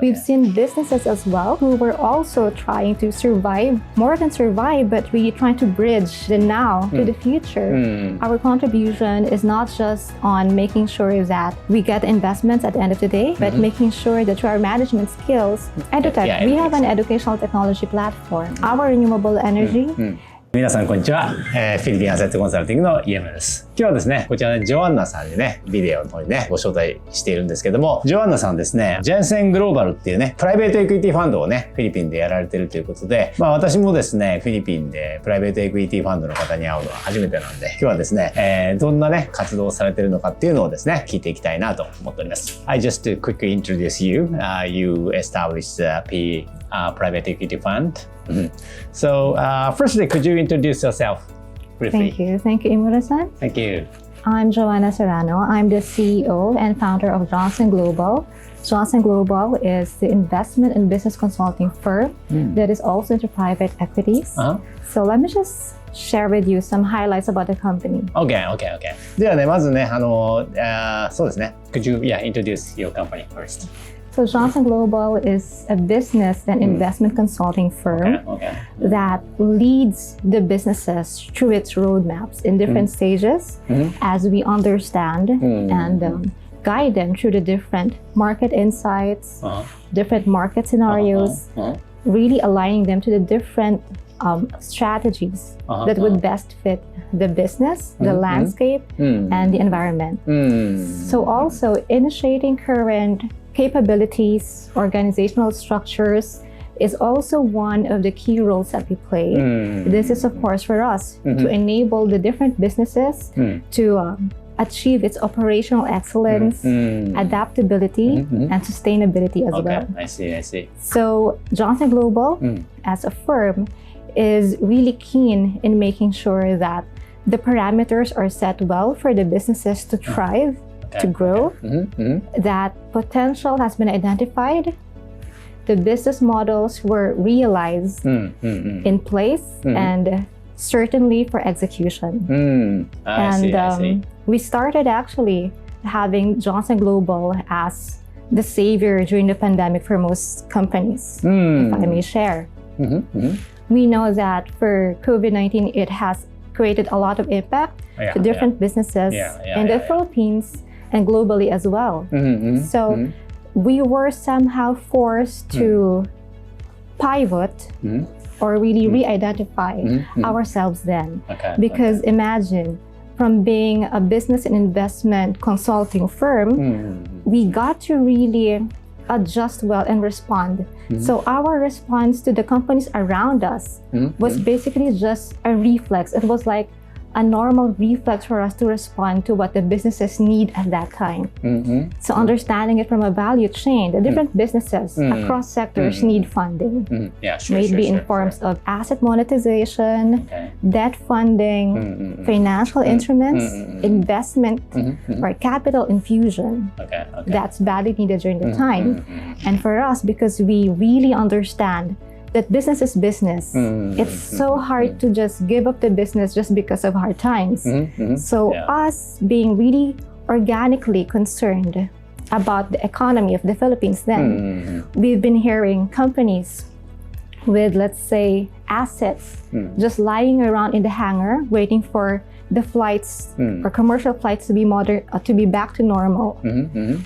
We've seen businesses as well who were also trying to survive, more than survive, but really trying to bridge the now to the future. Our contribution is not just on making sure that we get investments at the end of the day, but making sure that through our management skills, EduTech, we have an educational technology platform. Our renewable energy. 皆さんこんにちは、フィリピンアセットコンサルティングの家村です。今日はですね、こちらね、ジョアンナさんにね、ビデオの方にね、ご招待しているんですけども、ジョアンナさんですね、ジェンセングローバルっていうね、プライベートエクイティファンドをね、フィリピンでやられてるということで、私もですね、フィリピンでプライベートエクイティファンドの方に会うのは初めてなんで、今日はですね、どんなね、活動をされてるのかっていうのをですね、聞いていきたいなと思っております。I just to quickly introduce you. You established private equity fund. So, firstly, could you introduce yourself briefly? Thank you, Imura-san. Thank you. I'm Joanna Serrano. I'm the CEO and founder of Johnson Global. Johnson Global is the investment and business consulting firm that is also into private equities. So let me just share with you some highlights about the company. Okay. ではね、まずね、そうですね。Could you introduce your company first? So Johnson Global is a business and investment consulting firm that leads the businesses through its roadmaps in different stages as we understand and guide them through the different market insights, different market scenarios, really aligning them to the different strategies that would best fit the business, the landscape, and the environment. So also initiating current capabilities, organizational structures is also one of the key roles that we play. This is, of course, for us to enable the different businesses to achieve its operational excellence, adaptability, and sustainability as well. I see. So Johnson Global, as a firm, is really keen in making sure that the parameters are set well for the businesses to thrive, to grow, that potential has been identified, the business models were realized in place, and certainly for execution. I see. We started actually having Johnson Global as the savior during the pandemic for most companies, if I may share. We know that for COVID-19, it has created a lot of impact to different businesses in the Philippines and globally as well. So we were somehow forced to pivot or really re-identify ourselves then. Because imagine, from being a business and investment consulting firm, we got to really adjust well and respond. So our response to the companies around us was basically just a reflex. It was like a normal reflex for us to respond to what the businesses need at that time. So understanding it from a value chain, the different businesses across sectors need funding. Maybe in forms of asset monetization, debt funding, financial instruments, investment, or capital infusion. That's badly needed during the time. And for us, because we really understand that business is business. It's so hard to just give up the business just because of hard times. So us being really organically concerned about the economy of the Philippines then, we've been hearing companies with, let's say, assets just lying around in the hangar waiting for the flights or commercial flights to be back to normal.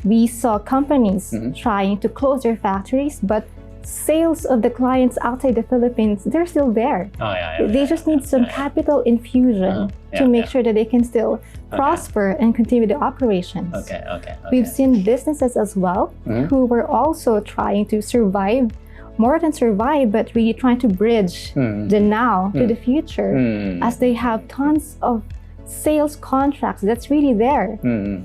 We saw companies trying to close their factories, but sales of the clients outside the Philippines, they're still there. They just need some capital infusion to make sure that they can still prosper and continue the operations. We've seen businesses as well who were also trying to survive, more than survive, but really trying to bridge the now to the future as they have tons of sales contracts that's really there.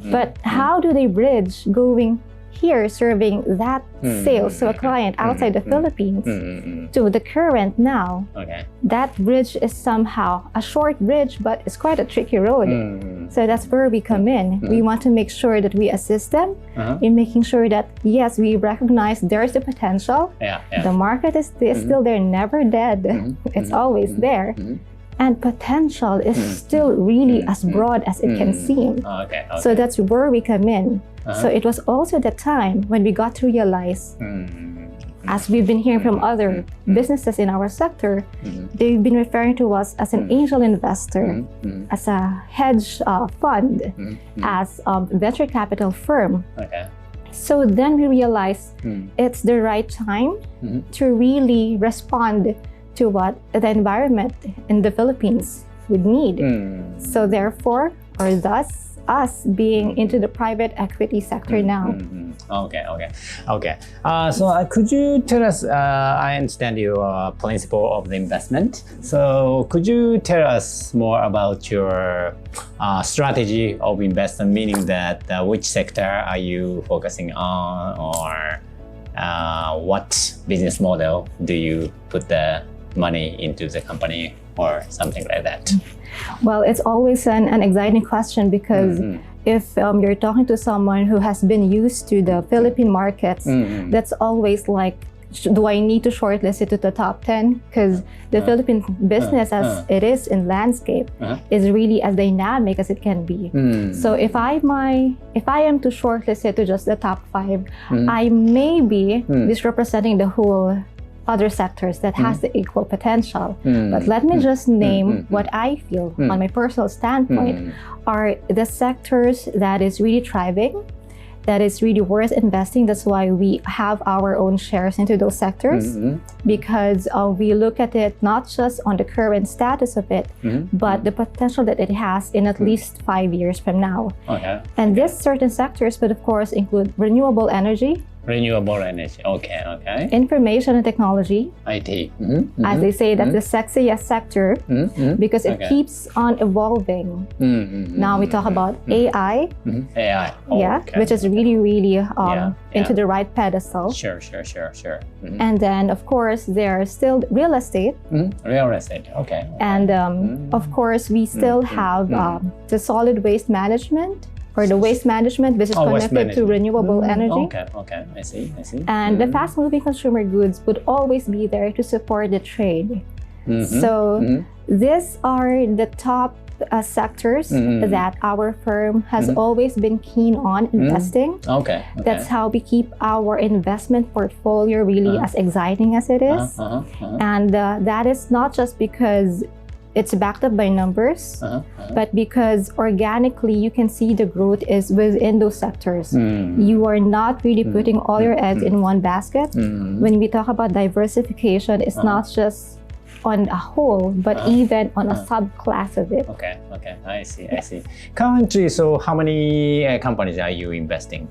But how do they bridge going here serving that sales to a client outside the Philippines to the current now? That bridge is somehow a short bridge, but it's quite a tricky road. So that's where we come in. We want to make sure that we assist them in making sure that, yes, we recognize there's the potential. The market is still there, never dead. It's always there. and potential is still really as broad as it can seem. So that's where we come in. So it was also the time when we got to realize, as we've been hearing from other businesses in our sector, they've been referring to us as an angel investor, as a hedge fund, as a venture capital firm. So then we realized it's the right time to really respond to what the environment in the Philippines would need. So therefore, or thus, us being into the private equity sector now. So could you tell us, I understand your principle of the investment. So could you tell us more about your strategy of investment, meaning that which sector are you focusing on, or what business model do you put the money into the company or something like that? Well, it's always an exciting question because if you're talking to someone who has been used to the Philippine markets, that's always like, do I need to shortlist it to the top 10? Because the Philippine business as it is in landscape is really as dynamic as it can be. So if I am to shortlist it to just the top 5, I may be misrepresenting the whole other sectors that has the equal potential. But let me just name what I feel on my personal standpoint are the sectors that is really thriving, that is really worth investing. That's why we have our own shares into those sectors, because we look at it not just on the current status of it, but the potential that it has in at least 5 years from now. And these certain sectors would of course include renewable energy, information and technology, IT. As they say, that's the sexiest sector because it keeps on evolving. Now we talk about AI, which is really into the right pedestal. Sure. And then of course there's still real estate. And of course we still have the solid waste management, or the waste management, which is connected to renewable energy. I see. And the fast-moving consumer goods would always be there to support the trade. So these are the top sectors that our firm has always been keen on investing. That's how we keep our investment portfolio really as exciting as it is. And that is not just because it's backed up by numbers, but because organically you can see the growth is within those sectors. You are not really putting all your eggs in one basket. When we talk about diversification, it's not just on a whole, but even on a subclass of it. I see. Currently, so how many companies are you investing?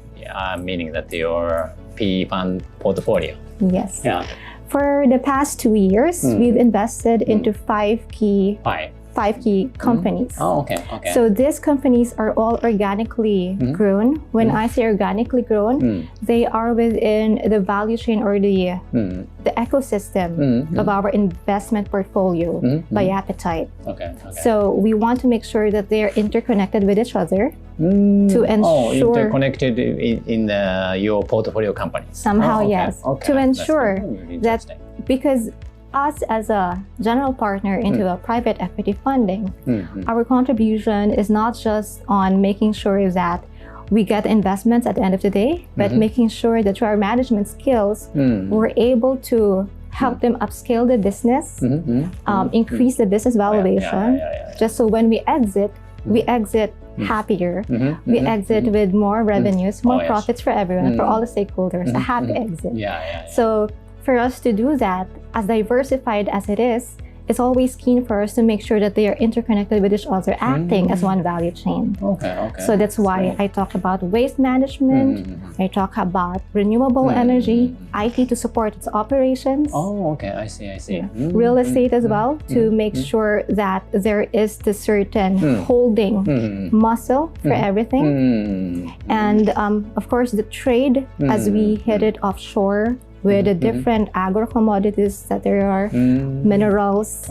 Meaning that your PE fund portfolio? Yes. For the past 2 years, we've invested into five key companies. So these companies are all organically grown. When I say organically grown, they are within the value chain or the ecosystem of our investment portfolio by appetite. So we want to make sure that they are interconnected with each other to ensure interconnected in your portfolio companies. Somehow, yes. To ensure that, because us as a general partner into a private equity funding, our contribution is not just on making sure that we get investments at the end of the day, but making sure that through our management skills, we're able to help them upscale the business, increase the business valuation, just so when we exit happier. We exit with more revenues, more profits for everyone, for all the stakeholders, a happy exit. So for us to do that, as diversified as it is, it's always keen for us to make sure that they are interconnected with each other, acting as one value chain. So that's why I talk about waste management, I talk about renewable energy, IT to support its operations. I see. Real estate as well, to make sure that there is the certain holding muscle for everything. And of course the trade, as we hit it offshore, with the different agro-commodities that there are, minerals.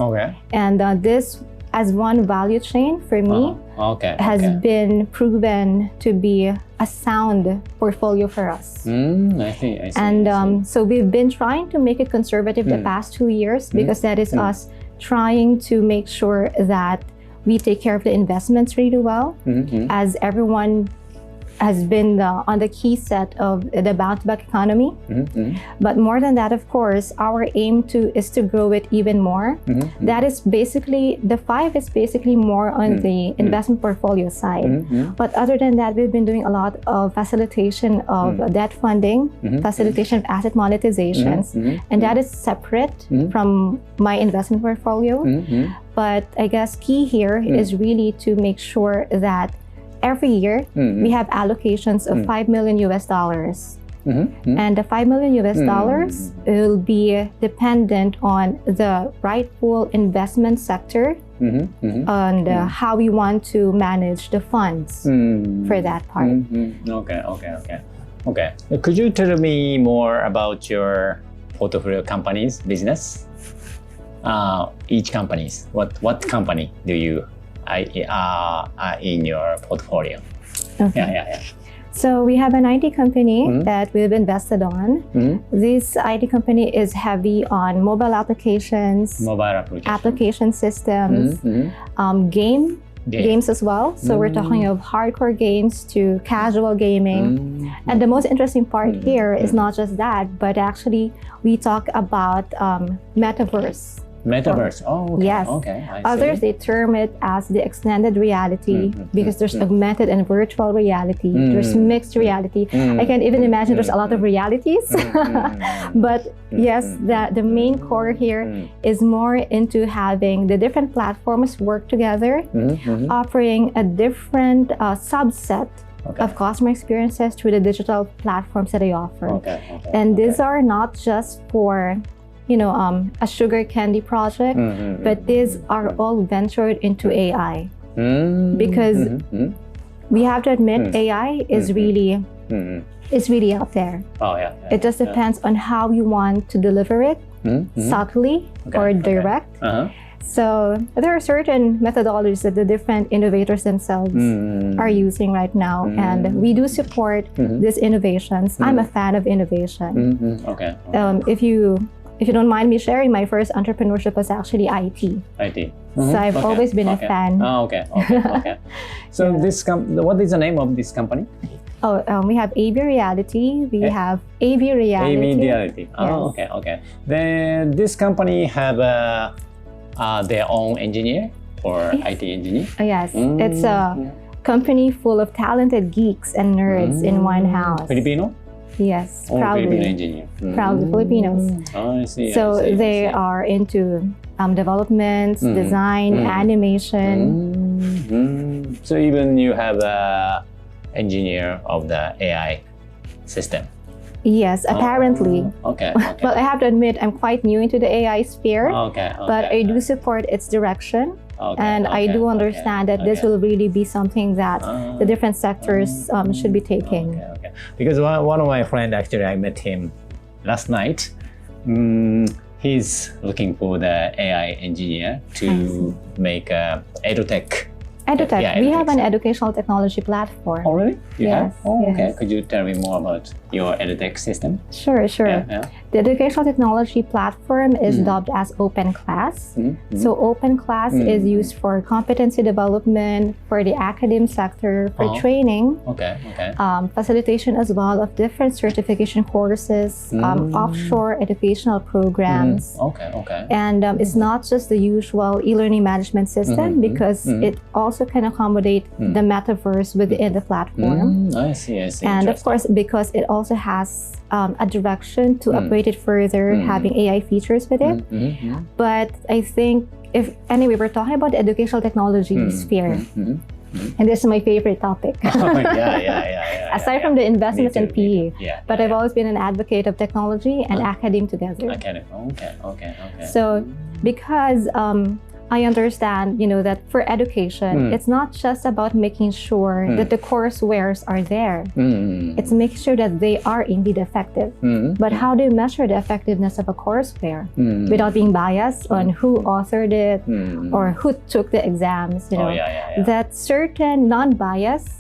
And this, as one value chain, for me, has been proven to be a sound portfolio for us. I see. And so we've been trying to make it conservative the past 2 years, because that is us trying to make sure that we take care of the investments really well, as everyone has been on the key set of the bounce-back economy. But more than that, of course, our aim is to grow it even more. That is basically, the 5 is basically more on the investment portfolio side. But other than that, we've been doing a lot of facilitation of debt funding, facilitation of asset monetizations, and that is separate from my investment portfolio. But I guess key here is really to make sure that every year we have allocations of $5 million US. And the $5 million US will be dependent on the rightful investment sector and how we want to manage the funds for that part. Okay. Could you tell me more about your portfolio companies business? Each companies. What company do you in your portfolio? Okay. So we have an IT company that we've invested on. This IT company is heavy on mobile applications, application systems, games as well. So we're talking of hardcore games to casual gaming. And the most interesting part here is not just that, but actually we talk about metaverse. Metaverse. Yes. Okay. I see. Others, they term it as the extended reality because there's augmented and virtual reality. There's mixed reality. I can't even imagine there's a lot of realities. But yes, the main core here is more into having the different platforms work together, offering a different subset of customer experiences through the digital platforms that they offer. And these are not just for a sugar candy project, but these are all ventured into AI. Because we have to admit AI is really out there. It just depends on how you want to deliver it, subtly or direct. So there are certain methodologies that the different innovators themselves are using right now, and we do support these innovations. I'm a fan of innovation. If you don't mind me sharing, my first entrepreneurship was actually IT. So I've always been a fan. So what is the name of this company? We have AV Reality. We have AV Reality. AV Reality. Yes. Then this company have their own engineer or IT engineer? Yes. It's a company full of talented geeks and nerds in one house. Filipino? Yes, proudly. Filipino engineer. Proudly Filipinos. I see. So they are into development, design, animation. So even you have a engineer of the AI system? Yes, apparently. Okay. Well, I have to admit, I'm quite new into the AI sphere, but I do support its direction. And I do understand that this will really be something that the different sectors should be taking. Because one of my friends, actually, I met him last night. He's looking for the AI engineer to make a edutech. EduTech. We have an educational technology platform. Oh, really? You Yes. have? Oh, okay. Yes. Could you tell me more about your edutech system? Sure. Yeah. The educational technology platform is dubbed as Open Class. So Open Class is used for competency development, for the academic sector, for training, facilitation as well of different certification courses, offshore educational programs. And it's not just the usual e-learning management system because it also can accommodate the metaverse within the platform. I see. And of course, because it also has a direction to upgrade it further, having AI features with it. But I think we're talking about the educational technology sphere. And this is my favorite topic. Aside from the investments in PE. But I've always been an advocate of technology and academe together. So because I understand, that for education, it's not just about making sure that the coursewares are there. It's making sure that they are indeed effective. But how do you measure the effectiveness of a courseware without being biased on who authored it or who took the exams? That certain non-bias,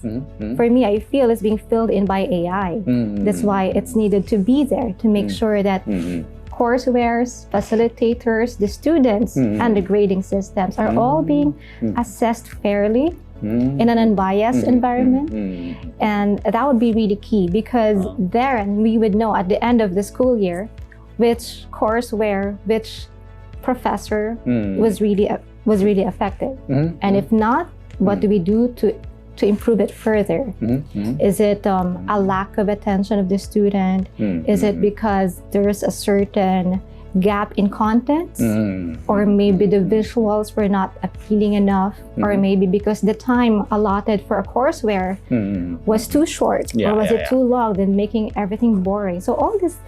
for me, I feel is being filled in by AI. That's why it's needed to be there to make sure that coursewares, facilitators, the students, and the grading systems are all being assessed fairly in an unbiased environment. And that would be really key, because then we would know at the end of the school year which courseware, which professor was really effective. And if not, what do we do to improve it further? Is it a lack of attention of the student? Is it because there's a certain gap in content? Or maybe the visuals were not appealing enough? Or maybe because the time allotted for a courseware was too short? Or was it too long, then making everything boring? So all these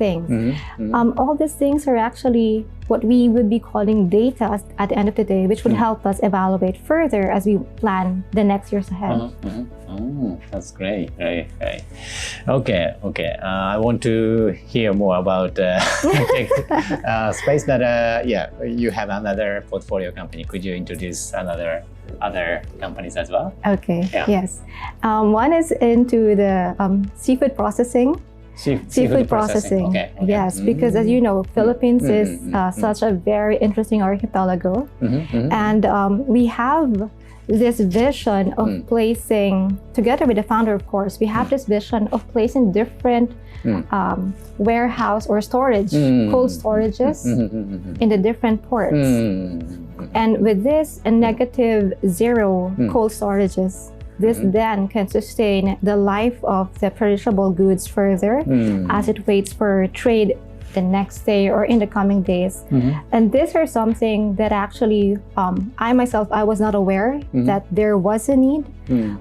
things are actually what we would be calling data at the end of the day, which would help us evaluate further as we plan the next years ahead. That's great. Great. Okay. I want to hear more about tech space, but you have another portfolio company. Could you introduce other companies as well? Okay. Yes. One is into the seafood processing. Seafood processing. Okay. Yes, because as you know, Philippines is such a very interesting archipelago, and we have this vision of placing, together with the founder, of course, we have this vision of placing different warehouse or storage, cold storages in the different ports. And with this, a -0 cold storages, this then can sustain the life of the perishable goods further as it waits for trade the next day or in the coming days. And these are something that actually I was not aware that there was a need,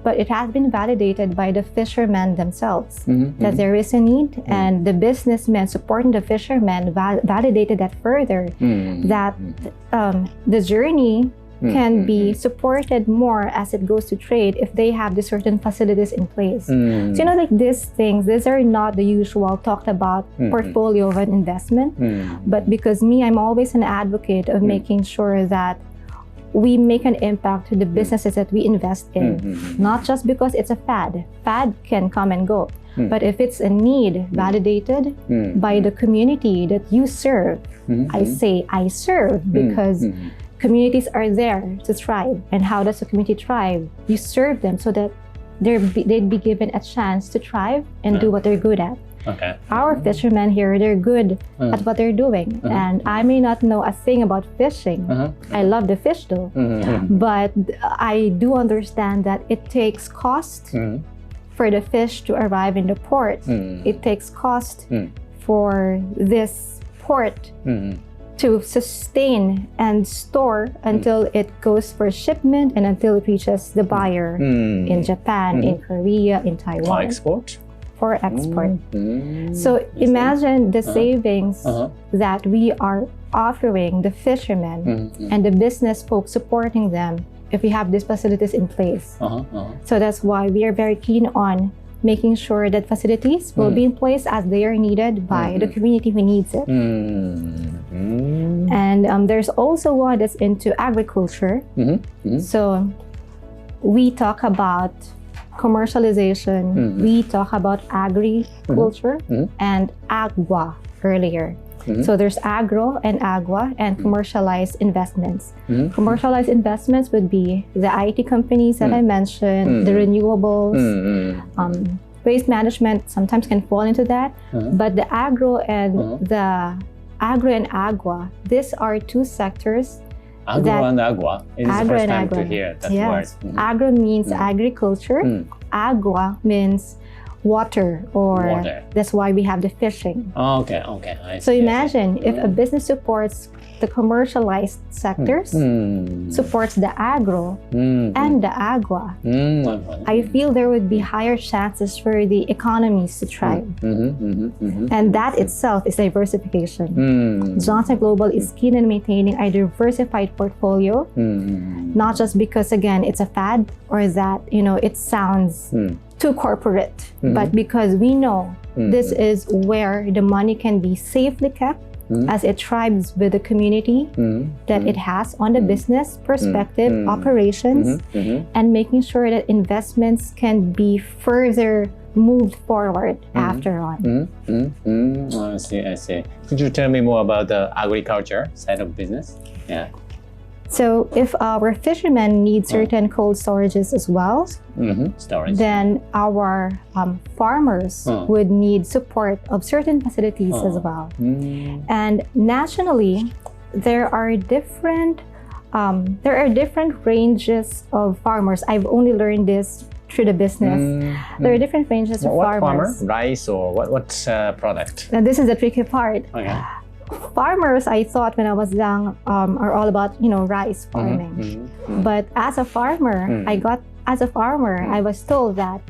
but it has been validated by the fishermen themselves that there is a need, and the businessmen supporting the fishermen validated that further, that the journey can be supported more as it goes to trade if they have the certain facilities in place. So like these things, these are not the usual talked about portfolio of an investment, but because I'm always an advocate of making sure that we make an impact to the businesses that we invest in, not just because it's a fad. Fad can come and go, but if it's a need validated by the community that you serve, I say I serve because communities are there to thrive. And how does a community thrive? You serve them so that they'd be given a chance to thrive and do what they're good at. Okay. Our fishermen here, they're good at what they're doing. And I may not know a thing about fishing. I love the fish though. But I do understand that it takes cost for the fish to arrive in the port. It takes cost for this port to sustain and store until it goes for shipment and until it reaches the buyer in Japan, in Korea, in Taiwan. For export. So imagine the savings that we are offering the fishermen and the business folks supporting them if we have these facilities in place. So that's why we are very keen on making sure that facilities will be in place as they are needed by the community who needs it. And there's also one that's into agriculture. So we talk about commercialization, we talk about agriculture and agua earlier. So there's agro and agua and commercialized investments. Commercialized investments would be the IT companies that I mentioned, the renewables, waste management sometimes can fall into that. But the agro and agua, these are two sectors. Agro and agua. It is the first time to hear that word. Agro means agriculture. Agua means water, or that's why we have the fishing. Okay. So imagine if a business supports the commercialized sectors, supports the agro and the agua, I feel there would be higher chances for the economies to thrive. And that itself is diversification. Johnson Global is keen in maintaining a diversified portfolio, not just because, again, it's a fad or that, it sounds too corporate, but because we know this is where the money can be safely kept as it thrives with the community that it has on the business perspective, operations, and making sure that investments can be further moved forward after on. I see, I see. Could you tell me more about the agriculture side of business? Yeah. So if our fishermen need certain cold storages as well, storage. then our farmers would need support of certain facilities as well. And nationally, there are different ranges of farmers. I've only learned this through the business. There are different ranges of what farmers. Farmer? Rice or what product? Now, this is the tricky part. Okay. Farmers, I thought when I was young, are all about rice farming. But as a farmer, I was told that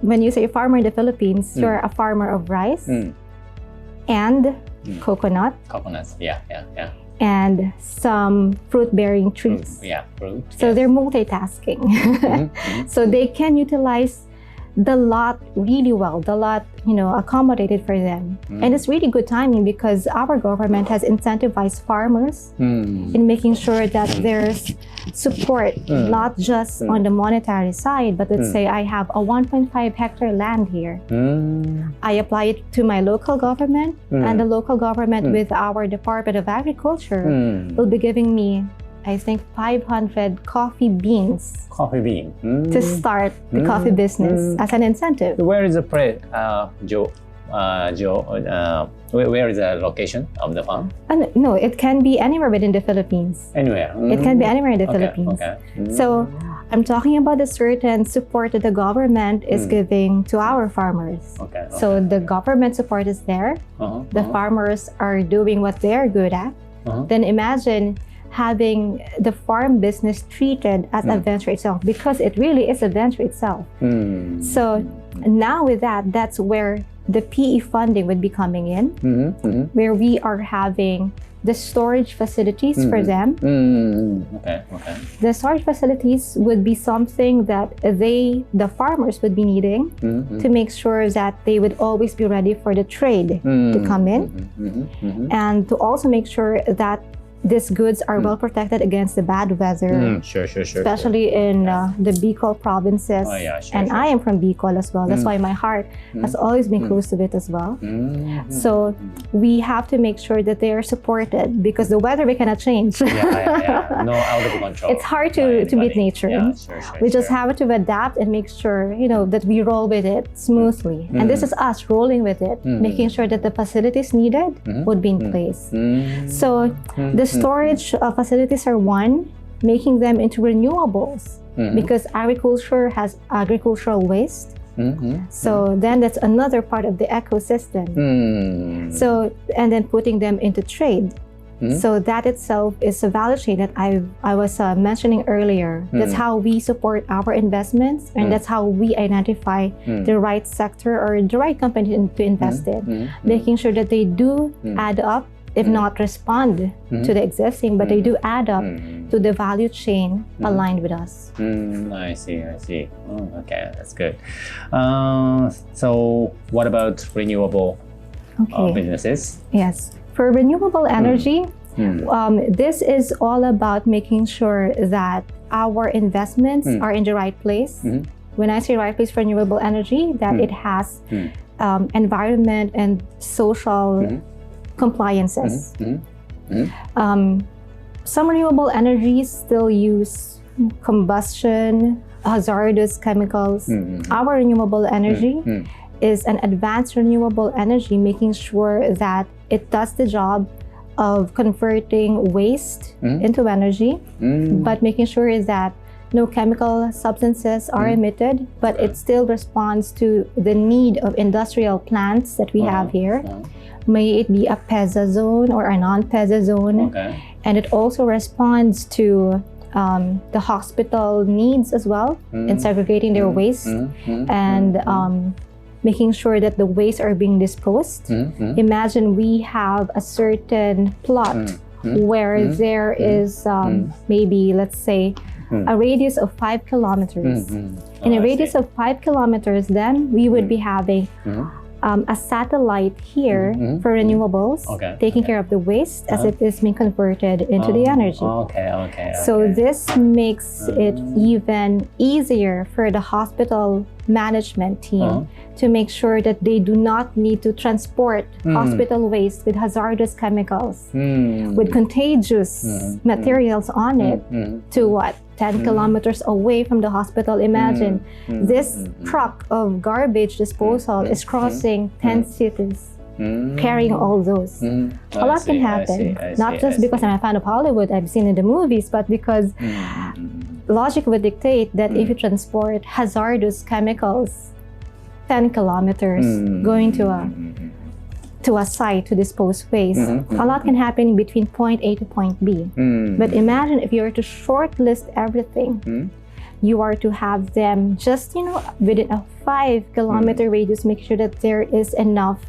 when you say farmer in the Philippines, you're a farmer of rice and coconut. Coconuts, yeah. And some fruit-bearing trees. Fruit. So they're multitasking. So they can utilize the lot really well. The lot, accommodated for them. And it's really good timing because our government has incentivized farmers in making sure that there's support, not just on the monetary side, but let's say I have a 1.5 hectare land here. I apply it to my local government, and the local government with our Department of Agriculture will be giving me, I think, 500 coffee beans. Coffee bean. To start the coffee business as an incentive. Where is the Joe? Where is the location of the farm? No, it can be anywhere within the Philippines. Anywhere. It can be anywhere in the Philippines. Okay. So I'm talking about the certain support that the government is giving to our farmers. So the government support is there. The farmers are doing what they're good at. Then imagine having the farm business treated as a venture itself, because it really is a venture itself. So now with that, that's where the PE funding would be coming in, where we are having the storage facilities for them. The storage facilities would be something that the farmers would be needing to make sure that they would always be ready for the trade to come in, and to also make sure that these goods are well protected against the bad weather, especially in the Bicol provinces. And I am from Bicol as well. That's why my heart has always been close to it as well. So we have to make sure that they are supported, because the weather we cannot change. No out of control. It's hard to beat nature. We just have to adapt and make sure that we roll with it smoothly. And this is us rolling with it, making sure that the facilities needed would be in place. So the storage facilities are one, making them into renewables, because agriculture has agricultural waste. So then that's another part of the ecosystem. So, and then putting them into trade. So that itself is a value chain that I was mentioning earlier. That's how we support our investments, and that's how we identify the right sector or the right company to invest in, making sure that they do add up, if not respond to the existing, but they do add up to the value chain aligned with us. I see. Okay, that's good. So what about renewable businesses? Yes. For renewable energy, this is all about making sure that our investments are in the right place. When I say right place for renewable energy, that it has environment and social compliances. Some renewable energies still use combustion, hazardous chemicals. Our renewable energy is an advanced renewable energy, making sure that it does the job of converting waste into energy, but making sure that no chemical substances are emitted, but it still responds to the need of industrial plants that we have here. May it be a PEZA zone or a non-PEZA zone. And it also responds to the hospital needs as well, in segregating their waste and making sure that the waste are being disposed. Imagine we have a certain plot where there is maybe, let's say, a radius of 5 kilometers. In a radius of 5 kilometers, then we would be having a satellite here for renewables, taking care of the waste as it is being converted into the energy. So this makes it even easier for the hospital management team to make sure that they do not need to transport hospital waste with hazardous chemicals, with contagious materials on it to what? 10 kilometers away from the hospital. Imagine this truck of garbage disposal is crossing 10 cities, carrying all those. A lot can happen, not just because I'm a fan of Hollywood, I've seen in the movies, but because logic would dictate that if you transport hazardous chemicals 10 kilometers going to a site to dispose waste, a lot can happen between point A to point B. But imagine if you were to shortlist everything, you are to have them just, within a 5-kilometer radius, make sure that there is enough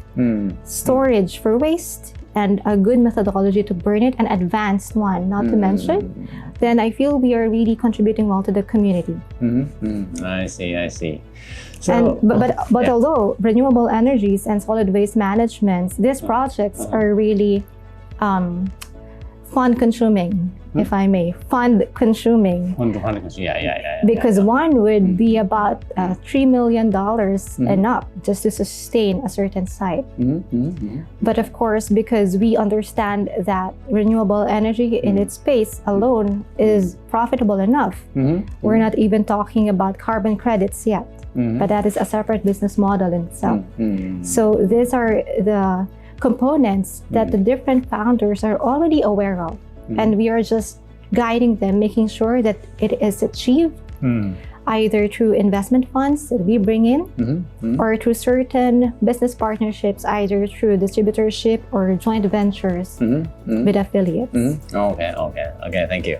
storage for waste and a good methodology to burn it, an advanced one, not to mention, then I feel we are really contributing well to the community. I see. So, but although renewable energies and solid waste management, these projects are really fund-consuming, if I may. Fund-consuming. Because one would be about $3 million and up just to sustain a certain site. But of course, because we understand that renewable energy in its space alone is profitable enough, we're not even talking about carbon credits yet. But that is a separate business model in itself. So these are the components that the different founders are already aware of. And we are just guiding them, making sure that it is achieved either through investment funds that we bring in or through certain business partnerships, either through distributorship or joint ventures with affiliates. Okay, thank you.